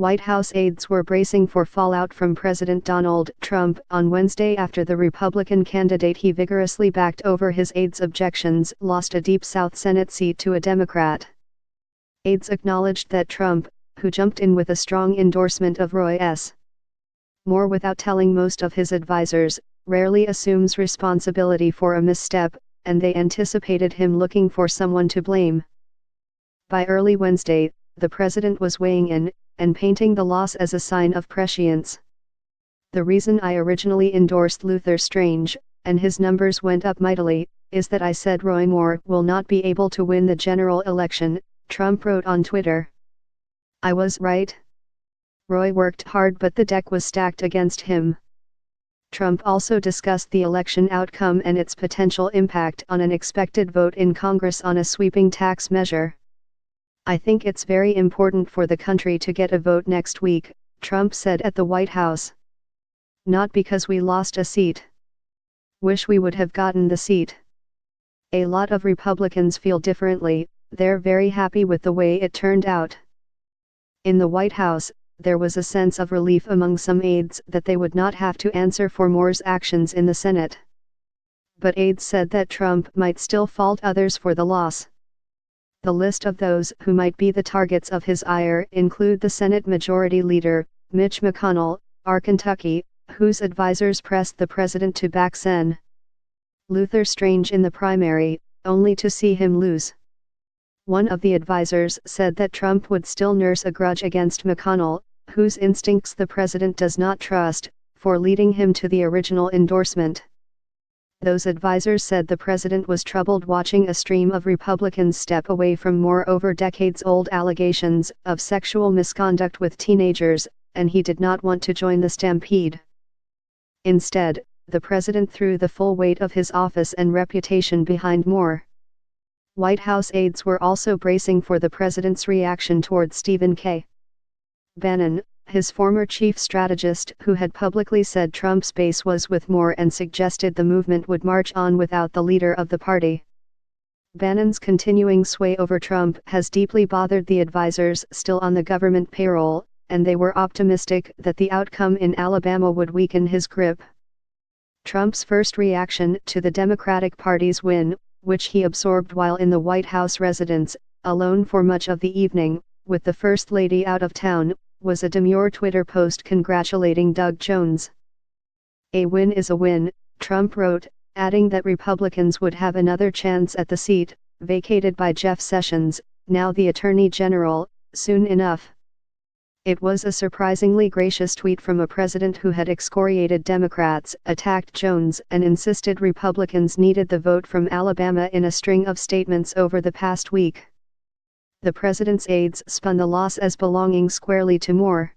White House aides were bracing for fallout from President Donald Trump on Wednesday after the Republican candidate he vigorously backed over his aides' objections lost a Deep South Senate seat to a Democrat. Aides acknowledged that Trump, who jumped in with a strong endorsement of Roy S. Moore without telling most of his advisors, rarely assumes responsibility for a misstep, and they anticipated him looking for someone to blame. By early Wednesday, the president was weighing in, and painting the loss as a sign of prescience. "The reason I originally endorsed Luther Strange, and his numbers went up mightily, is that I said Roy Moore will not be able to win the general election," Trump wrote on Twitter. "I was right. Roy worked hard, but the deck was stacked against him." Trump also discussed the election outcome and its potential impact on an expected vote in Congress on a sweeping tax measure. "I think it's very important for the country to get a vote next week," Trump said at the White House. "Not because we lost a seat. Wish we would have gotten the seat. A lot of Republicans feel differently, they're very happy with the way it turned out." In the White House, there was a sense of relief among some aides that they would not have to answer for Moore's actions in the Senate. But aides said that Trump might still fault others for the loss. The list of those who might be the targets of his ire include the Senate Majority Leader, Mitch McConnell, of Kentucky, whose advisors pressed the president to back Sen. Luther Strange in the primary, only to see him lose. One of the advisors said that Trump would still nurse a grudge against McConnell, whose instincts the president does not trust, for leading him to the original endorsement. Those advisors said the president was troubled watching a stream of Republicans step away from Moore over decades-old allegations of sexual misconduct with teenagers, and he did not want to join the stampede. Instead, the president threw the full weight of his office and reputation behind Moore. White House aides were also bracing for the president's reaction toward Stephen K. Bannon, his former chief strategist who had publicly said Trump's base was with Moore and suggested the movement would march on without the leader of the party. Bannon's continuing sway over Trump has deeply bothered the advisors still on the government payroll, and they were optimistic that the outcome in Alabama would weaken his grip. Trump's first reaction to the Democratic Party's win, which he absorbed while in the White House residence, alone for much of the evening, with the First Lady out of town, was a demure Twitter post congratulating Doug Jones. "A win is a win," Trump wrote, adding that Republicans would have another chance at the seat, vacated by Jeff Sessions, now the Attorney General, soon enough. It was a surprisingly gracious tweet from a president who had excoriated Democrats, attacked Jones, and insisted Republicans needed the vote from Alabama in a string of statements over the past week. The president's aides spun the loss as belonging squarely to Moore.